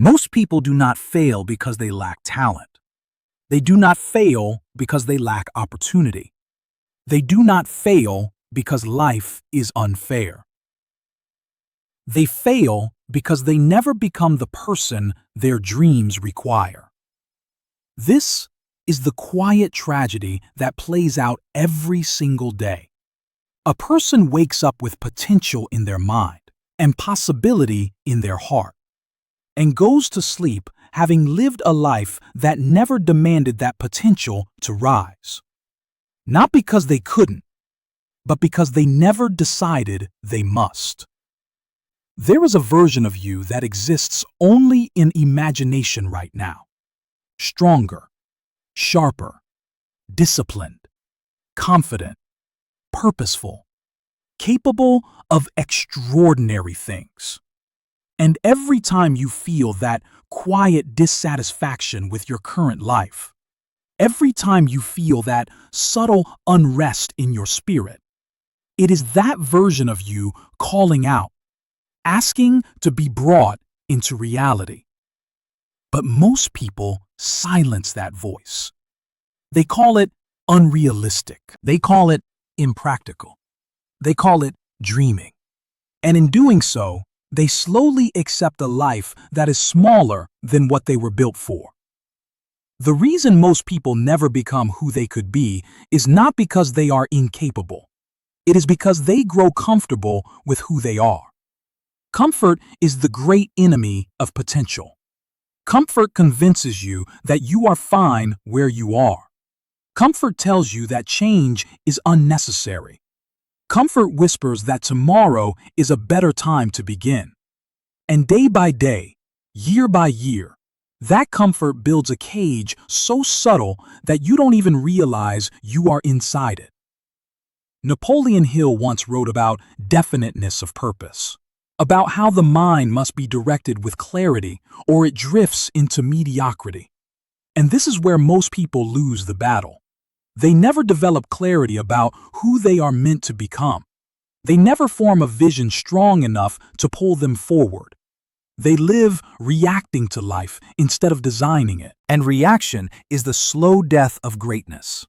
Most people do not fail because they lack talent. They do not fail because they lack opportunity. They do not fail because life is unfair. They fail because they never become the person their dreams require. This is the quiet tragedy that plays out every single day. A person wakes up with potential in their mind and possibility in their heart, and goes to sleep having lived a life that never demanded that potential to rise. Not because they couldn't, but because they never decided they must. There is a version of you that exists only in imagination right now. Stronger, sharper, disciplined, confident, purposeful, capable of extraordinary things. And every time you feel that quiet dissatisfaction with your current life, every time you feel that subtle unrest in your spirit, it is that version of you calling out, asking to be brought into reality. But most people silence that voice. They call it unrealistic. They call it impractical. They call it dreaming. And in doing so, they slowly accept a life that is smaller than what they were built for. The reason most people never become who they could be is not because they are incapable. It is because they grow comfortable with who they are. Comfort is the great enemy of potential. Comfort convinces you that you are fine where you are. Comfort tells you that change is unnecessary. Comfort whispers that tomorrow is a better time to begin. And day by day, year by year, that comfort builds a cage so subtle that you don't even realize you are inside it. Napoleon Hill once wrote about definiteness of purpose, about how the mind must be directed with clarity or it drifts into mediocrity. And this is where most people lose the battle. They never develop clarity about who they are meant to become. They never form a vision strong enough to pull them forward. They live reacting to life instead of designing it. And reaction is the slow death of greatness.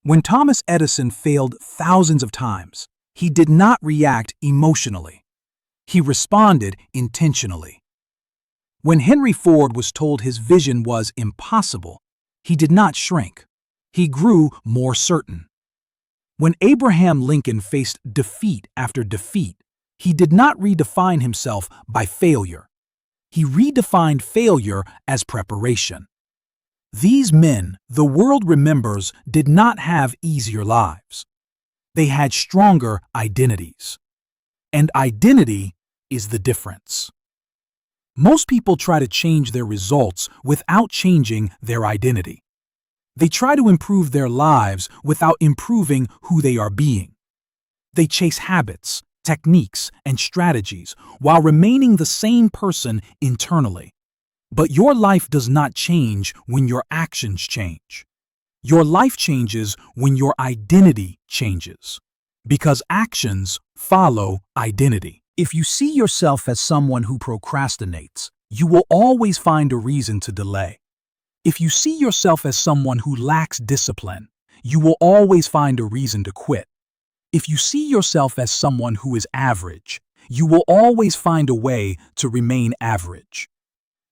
When Thomas Edison failed thousands of times, he did not react emotionally. He responded intentionally. When Henry Ford was told his vision was impossible, he did not shrink. He grew more certain. When Abraham Lincoln faced defeat after defeat, he did not redefine himself by failure. He redefined failure as preparation. These men, the world remembers, did not have easier lives. They had stronger identities. And identity is the difference. Most people try to change their results without changing their identity. They try to improve their lives without improving who they are being. They chase habits, techniques, and strategies while remaining the same person internally. But your life does not change when your actions change. Your life changes when your identity changes, because actions follow identity. If you see yourself as someone who procrastinates, you will always find a reason to delay. If you see yourself as someone who lacks discipline, you will always find a reason to quit. If you see yourself as someone who is average, you will always find a way to remain average.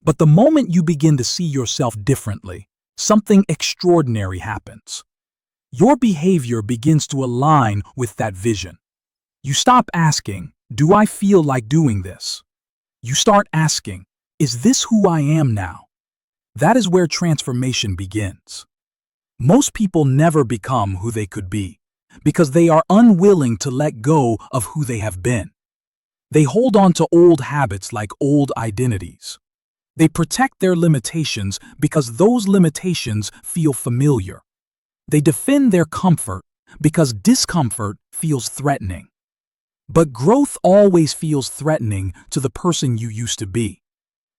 But the moment you begin to see yourself differently, something extraordinary happens. Your behavior begins to align with that vision. You stop asking, "Do I feel like doing this?" You start asking, "Is this who I am now?" That is where transformation begins. Most people never become who they could be because they are unwilling to let go of who they have been. They hold on to old habits like old identities. They protect their limitations because those limitations feel familiar. They defend their comfort because discomfort feels threatening. But growth always feels threatening to the person you used to be.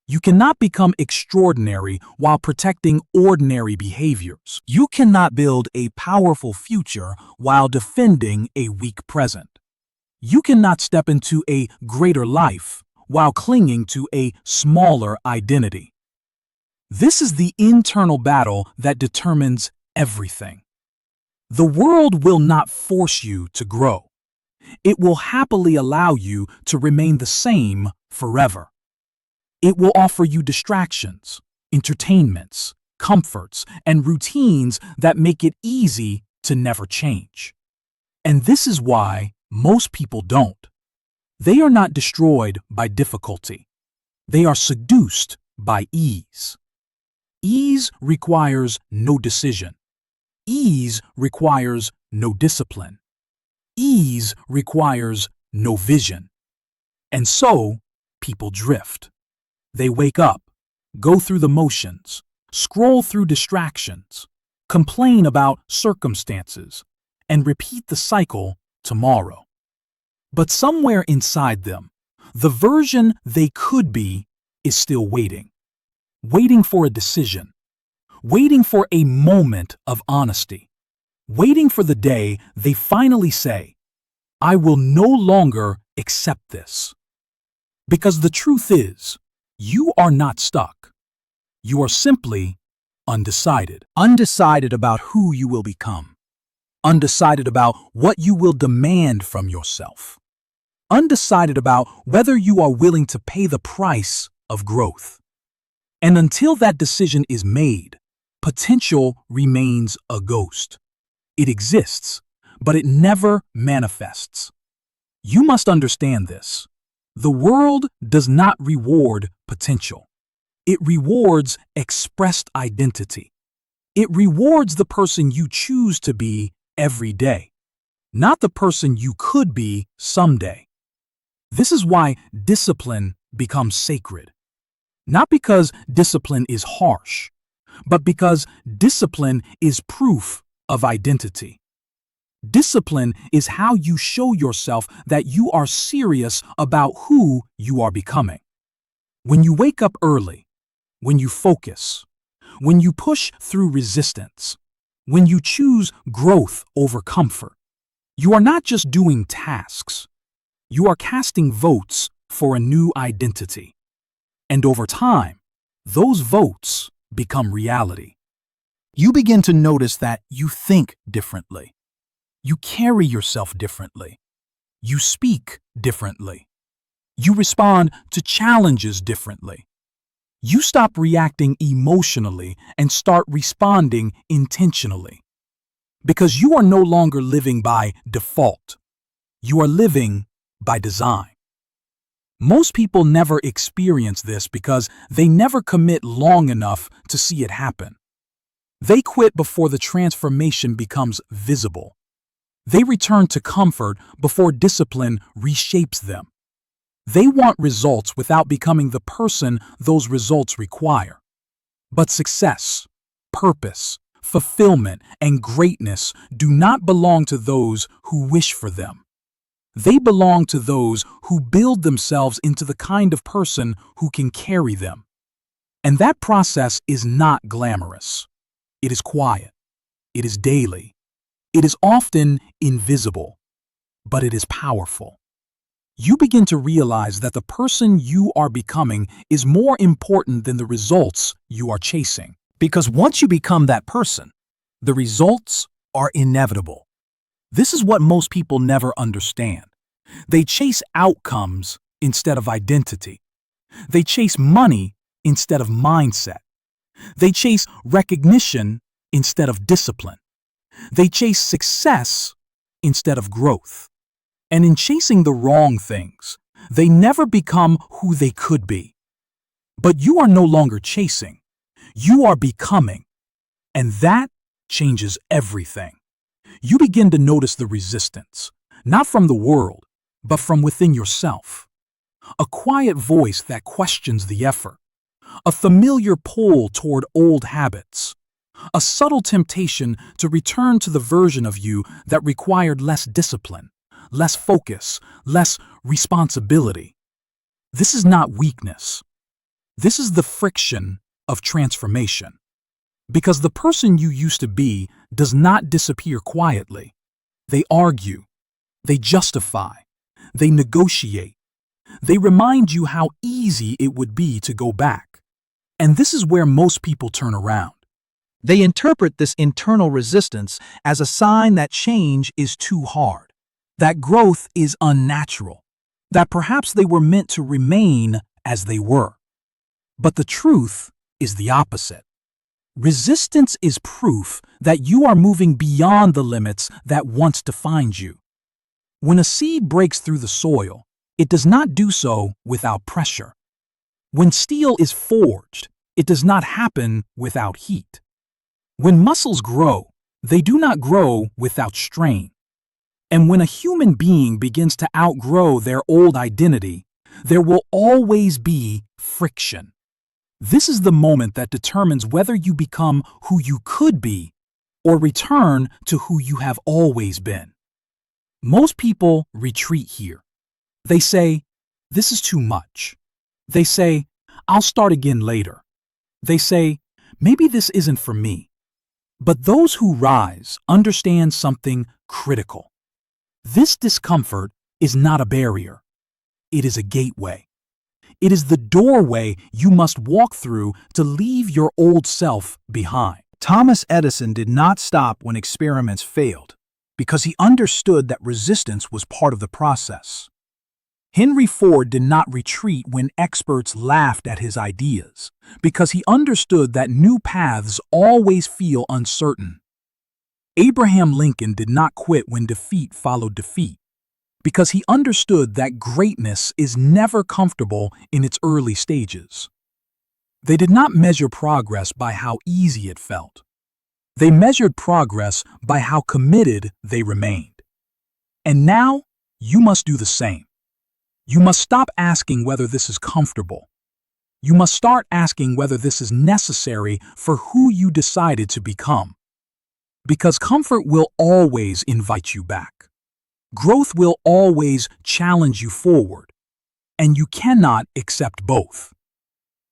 You cannot become extraordinary while protecting ordinary behaviors. You cannot build a powerful future while defending a weak present. You cannot step into a greater life while clinging to a smaller identity. This is the internal battle that determines everything. The world will not force you to grow. It will happily allow you to remain the same forever. It will offer you distractions, entertainments, comforts, and routines that make it easy to never change. And this is why most people don't. They are not destroyed by difficulty. They are seduced by ease. Ease requires no decision. Ease requires no discipline. Ease requires no vision. And so, people drift. They wake up, go through the motions, scroll through distractions, complain about circumstances, and repeat the cycle tomorrow. But somewhere inside them, the version they could be is still waiting. Waiting for a decision. Waiting for a moment of honesty. Waiting for the day they finally say, "I will no longer accept this." Because the truth is, you are not stuck. You are simply undecided. Undecided about who you will become. Undecided about what you will demand from yourself. Undecided about whether you are willing to pay the price of growth. And until that decision is made, potential remains a ghost. It exists, but it never manifests. You must understand this. The world does not reward potential. It rewards expressed identity. It rewards the person you choose to be every day, not the person you could be someday. This is why discipline becomes sacred. Not because discipline is harsh, but because discipline is proof of identity. Discipline is how you show yourself that you are serious about who you are becoming. When you wake up early, when you focus, when you push through resistance, when you choose growth over comfort, you are not just doing tasks. You are casting votes for a new identity. And over time, those votes become reality. You begin to notice that you think differently. You carry yourself differently. You speak differently. You respond to challenges differently. You stop reacting emotionally and start responding intentionally. Because you are no longer living by default. You are living by design. Most people never experience this because they never commit long enough to see it happen. They quit before the transformation becomes visible. They return to comfort before discipline reshapes them. They want results without becoming the person those results require. But success, purpose, fulfillment, and greatness do not belong to those who wish for them. They belong to those who build themselves into the kind of person who can carry them. And that process is not glamorous. It is quiet. It is daily. It is often invisible, but it is powerful. You begin to realize that the person you are becoming is more important than the results you are chasing. Because once you become that person, the results are inevitable. This is what most people never understand. They chase outcomes instead of identity. They chase money instead of mindset. They chase recognition instead of discipline. They chase success instead of growth. And in chasing the wrong things, they never become who they could be. But you are no longer chasing. You are becoming. And that changes everything. You begin to notice the resistance, not from the world, but from within yourself. A quiet voice that questions the effort. A familiar pull toward old habits. A subtle temptation to return to the version of you that required less discipline, less focus, less responsibility. This is not weakness. This is the friction of transformation. Because the person you used to be does not disappear quietly. They argue. They justify. They negotiate. They remind you how easy it would be to go back. And this is where most people turn around. They interpret this internal resistance as a sign that change is too hard, that growth is unnatural, that perhaps they were meant to remain as they were. But the truth is the opposite. Resistance is proof that you are moving beyond the limits that once defined you. When a seed breaks through the soil, it does not do so without pressure. When steel is forged, it does not happen without heat. When muscles grow, they do not grow without strain. And when a human being begins to outgrow their old identity, there will always be friction. This is the moment that determines whether you become who you could be or return to who you have always been. Most people retreat here. They say, "This is too much." They say, "I'll start again later." They say, "Maybe this isn't for me." But those who rise understand something critical. This discomfort is not a barrier. It is a gateway. It is the doorway you must walk through to leave your old self behind. Thomas Edison did not stop when experiments failed because he understood that resistance was part of the process. Henry Ford did not retreat when experts laughed at his ideas because he understood that new paths always feel uncertain. Abraham Lincoln did not quit when defeat followed defeat because he understood that greatness is never comfortable in its early stages. They did not measure progress by how easy it felt. They measured progress by how committed they remained. And now, you must do the same. You must stop asking whether this is comfortable. You must start asking whether this is necessary for who you decided to become. Because comfort will always invite you back. Growth will always challenge you forward. And you cannot accept both.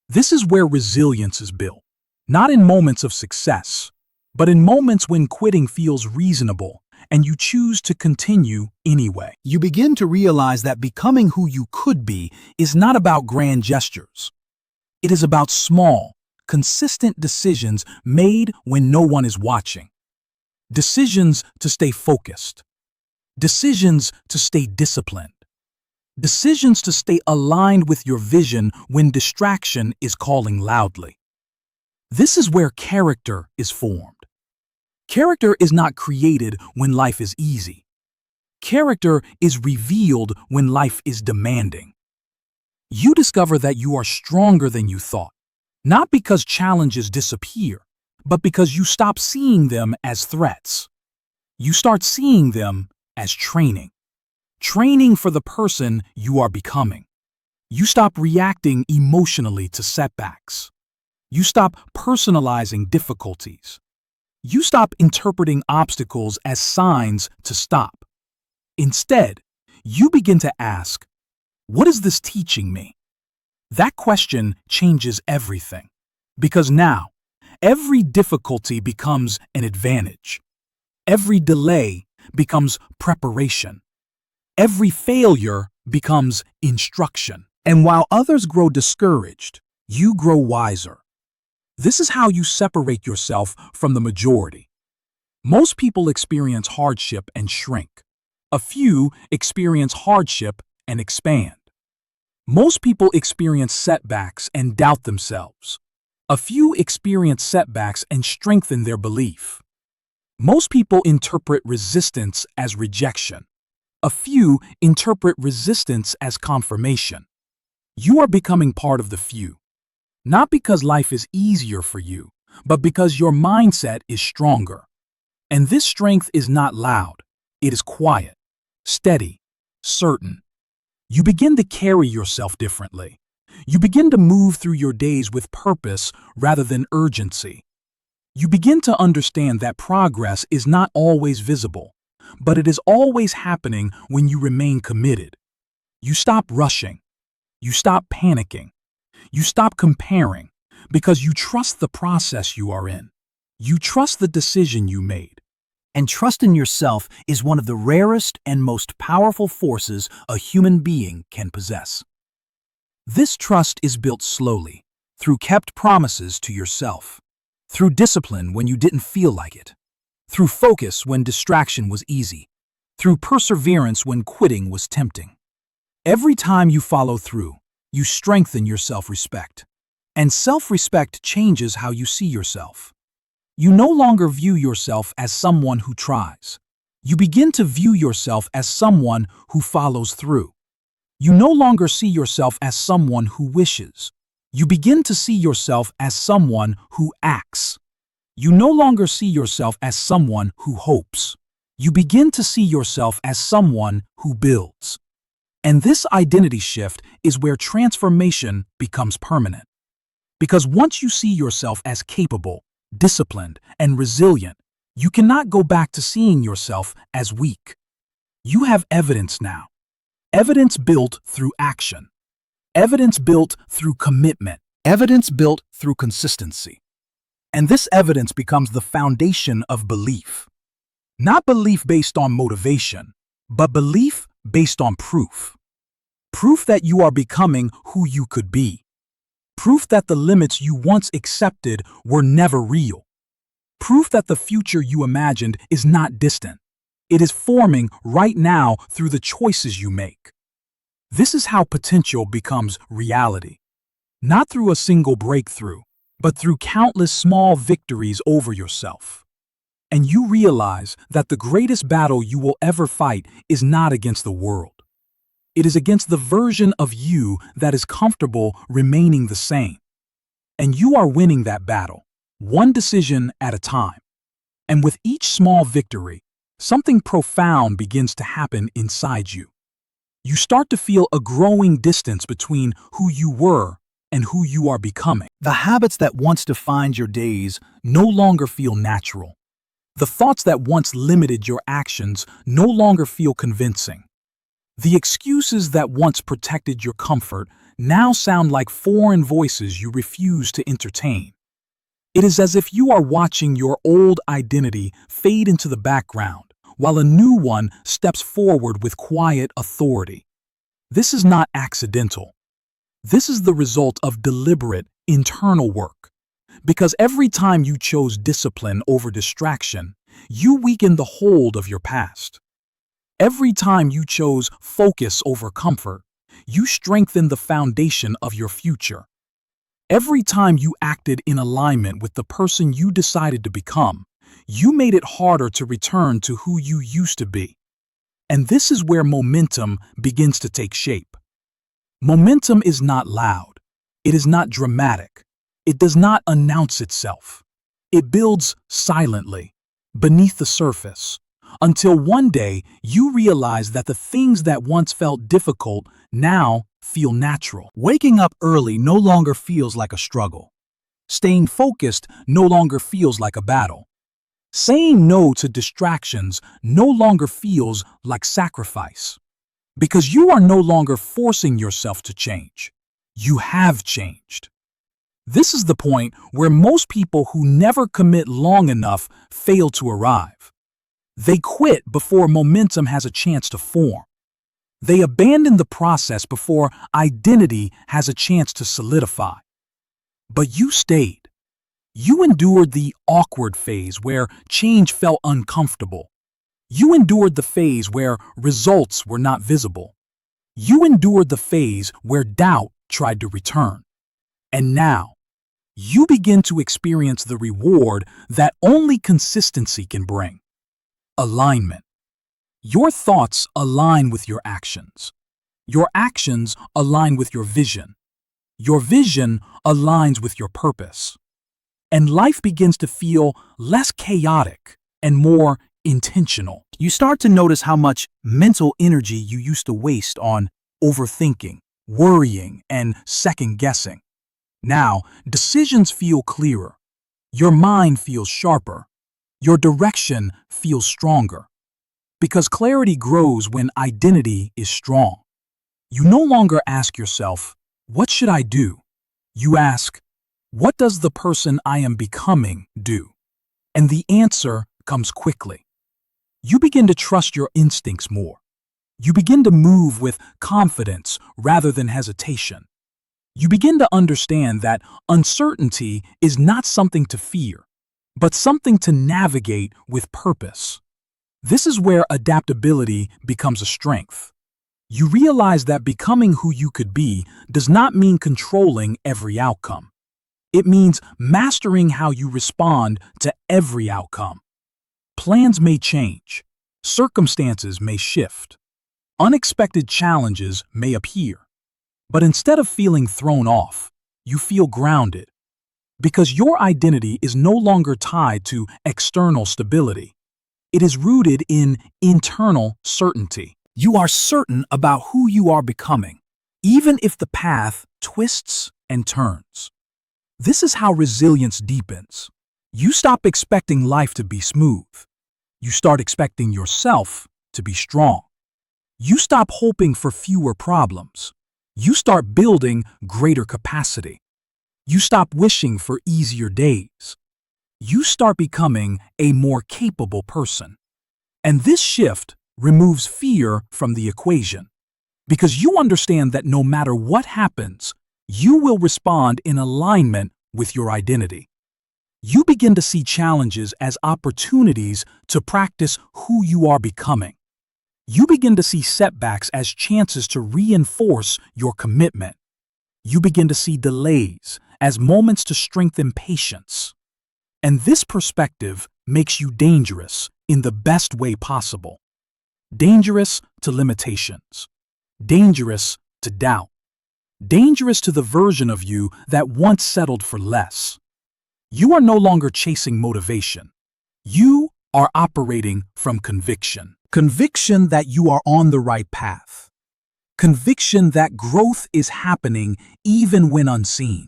This is where resilience is built, not in moments of success, but in moments when quitting feels reasonable and you choose to continue anyway. You begin to realize that becoming who you could be is not about grand gestures. It is about small, consistent decisions made when no one is watching. Decisions to stay focused. Decisions to stay disciplined. Decisions to stay aligned with your vision when distraction is calling loudly. This is where character is formed. Character is not created when life is easy. Character is revealed when life is demanding. You discover that you are stronger than you thought, not because challenges disappear, but because you stop seeing them as threats. You start seeing them as training. Training for the person you are becoming. You stop reacting emotionally to setbacks. You stop personalizing difficulties. You stop interpreting obstacles as signs to stop. Instead, you begin to ask, what is this teaching me? That question changes everything, because now, every difficulty becomes an advantage. Every delay becomes preparation. Every failure becomes instruction. And while others grow discouraged, you grow wiser. This is how you separate yourself from the majority. Most people experience hardship and shrink. A few experience hardship and expand. Most people experience setbacks and doubt themselves. A few experience setbacks and strengthen their belief. Most people interpret resistance as rejection. A few interpret resistance as confirmation. You are becoming part of the few. Not because life is easier for you, but because your mindset is stronger. And this strength is not loud. It is quiet, steady, certain. You begin to carry yourself differently. You begin to move through your days with purpose rather than urgency. You begin to understand that progress is not always visible, but it is always happening when you remain committed. You stop rushing. You stop panicking. You stop comparing because you trust the process you are in. You trust the decision you made. And trust in yourself is one of the rarest and most powerful forces a human being can possess. This trust is built slowly, through kept promises to yourself, through discipline when you didn't feel like it, through focus when distraction was easy, through perseverance when quitting was tempting. Every time you follow through, you strengthen your self-respect. And self-respect changes how you see yourself. You no longer view yourself as someone who tries. You begin to view yourself as someone who follows through. You no longer see yourself as someone who wishes. You begin to see yourself as someone who acts. You no longer see yourself as someone who hopes. You begin to see yourself as someone who builds. And this identity shift is where transformation becomes permanent. Because once you see yourself as capable, disciplined, and resilient, you cannot go back to seeing yourself as weak. You have evidence now. Evidence built through action. Evidence built through commitment. Evidence built through consistency. And this evidence becomes the foundation of belief. Not belief based on motivation, but belief based on proof. Proof that you are becoming who you could be. Proof that the limits you once accepted were never real. Proof that the future you imagined is not distant. It is forming right now through the choices you make. This is how potential becomes reality. Not through a single breakthrough, but through countless small victories over yourself. And you realize that the greatest battle you will ever fight is not against the world. It is against the version of you that is comfortable remaining the same. And you are winning that battle, one decision at a time. And with each small victory, something profound begins to happen inside you. You start to feel a growing distance between who you were and who you are becoming. The habits that once defined your days no longer feel natural. The thoughts that once limited your actions no longer feel convincing. The excuses that once protected your comfort now sound like foreign voices you refuse to entertain. It is as if you are watching your old identity fade into the background, while a new one steps forward with quiet authority. This is not accidental. This is the result of deliberate, internal work. Because every time you chose discipline over distraction, you weakened the hold of your past. Every time you chose focus over comfort, you strengthened the foundation of your future. Every time you acted in alignment with the person you decided to become, you made it harder to return to who you used to be. And this is where momentum begins to take shape. Momentum is not loud. It is not dramatic. It does not announce itself. It builds silently, beneath the surface, until one day you realize that the things that once felt difficult now feel natural. Waking up early no longer feels like a struggle. Staying focused no longer feels like a battle. Saying no to distractions no longer feels like sacrifice. Because you are no longer forcing yourself to change. You have changed. This is the point where most people who never commit long enough fail to arrive. They quit before momentum has a chance to form. They abandon the process before identity has a chance to solidify. But you stayed. You endured the awkward phase where change felt uncomfortable. You endured the phase where results were not visible. You endured the phase where doubt tried to return. And now, you begin to experience the reward that only consistency can bring. Alignment. Your thoughts align with your actions. Your actions align with your vision. Your vision aligns with your purpose. And life begins to feel less chaotic and more intentional. You start to notice how much mental energy you used to waste on overthinking, worrying, and second-guessing. Now, decisions feel clearer. Your mind feels sharper. Your direction feels stronger. Because clarity grows when identity is strong. You no longer ask yourself, "What should I do?" You ask, "What does the person I am becoming do?" And the answer comes quickly. You begin to trust your instincts more. You begin to move with confidence rather than hesitation. You begin to understand that uncertainty is not something to fear, but something to navigate with purpose. This is where adaptability becomes a strength. You realize that becoming who you could be does not mean controlling every outcome. It means mastering how you respond to every outcome. Plans may change, circumstances may shift, unexpected challenges may appear. But instead of feeling thrown off, you feel grounded, because your identity is no longer tied to external stability. It is rooted in internal certainty. You are certain about who you are becoming, even if the path twists and turns. This is how resilience deepens. You stop expecting life to be smooth. You start expecting yourself to be strong. You stop hoping for fewer problems. You start building greater capacity. You stop wishing for easier days. You start becoming a more capable person. And this shift removes fear from the equation, because you understand that no matter what happens, you will respond in alignment with your identity. You begin to see challenges as opportunities to practice who you are becoming. You begin to see setbacks as chances to reinforce your commitment. You begin to see delays as moments to strengthen patience. And this perspective makes you dangerous in the best way possible. Dangerous to limitations. Dangerous to doubt. Dangerous to the version of you that once settled for less. You are no longer chasing motivation. You are operating from conviction. Conviction that you are on the right path. Conviction that growth is happening even when unseen.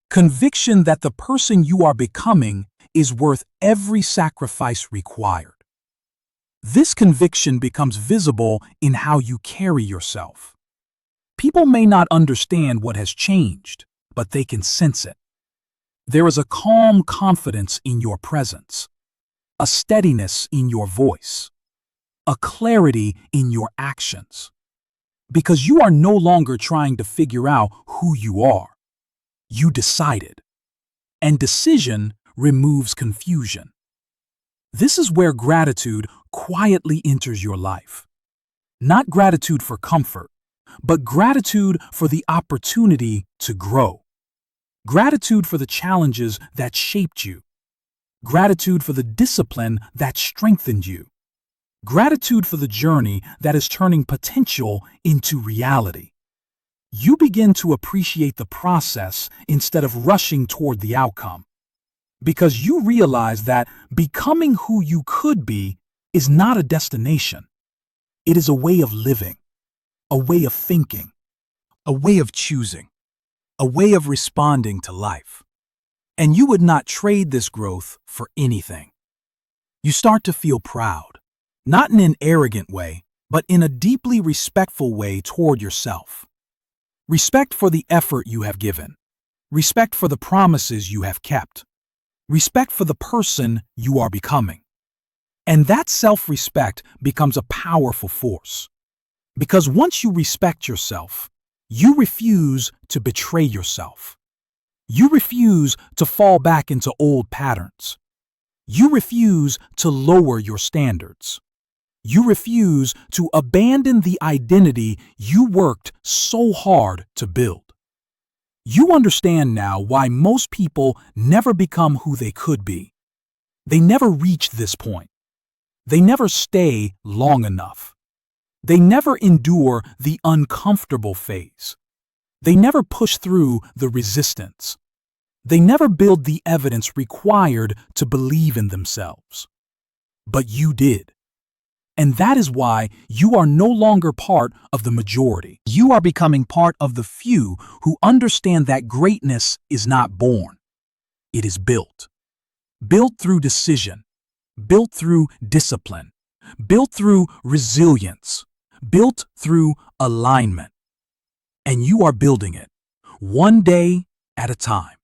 Conviction that the person you are becoming is worth every sacrifice required. This conviction becomes visible in how you carry yourself. People may not understand what has changed, but they can sense it. There is a calm confidence in your presence, a steadiness in your voice, a clarity in your actions, because you are no longer trying to figure out who you are. You decided, and decision removes confusion. This is where gratitude quietly enters your life. Not gratitude for comfort, but gratitude for the opportunity to grow. Gratitude for the challenges that shaped you. Gratitude for the discipline that strengthened you. Gratitude for the journey that is turning potential into reality. You begin to appreciate the process instead of rushing toward the outcome, because you realize that becoming who you could be is not a destination. It is a way of living, a way of thinking, a way of choosing, a way of responding to life. And you would not trade this growth for anything. You start to feel proud, not in an arrogant way, but in a deeply respectful way toward yourself. Respect for the effort you have given. Respect for the promises you have kept. Respect for the person you are becoming. And that self-respect becomes a powerful force. Because once you respect yourself, you refuse to betray yourself. You refuse to fall back into old patterns. You refuse to lower your standards. You refuse to abandon the identity you worked so hard to build. You understand now why most people never become who they could be. They never reach this point. They never stay long enough. They never endure the uncomfortable phase. They never push through the resistance. They never build the evidence required to believe in themselves. But you did. And that is why you are no longer part of the majority. You are becoming part of the few who understand that greatness is not born. It is built. Built through decision. Built through discipline. Built through resilience. Built through alignment. And you are building it, one day at a time.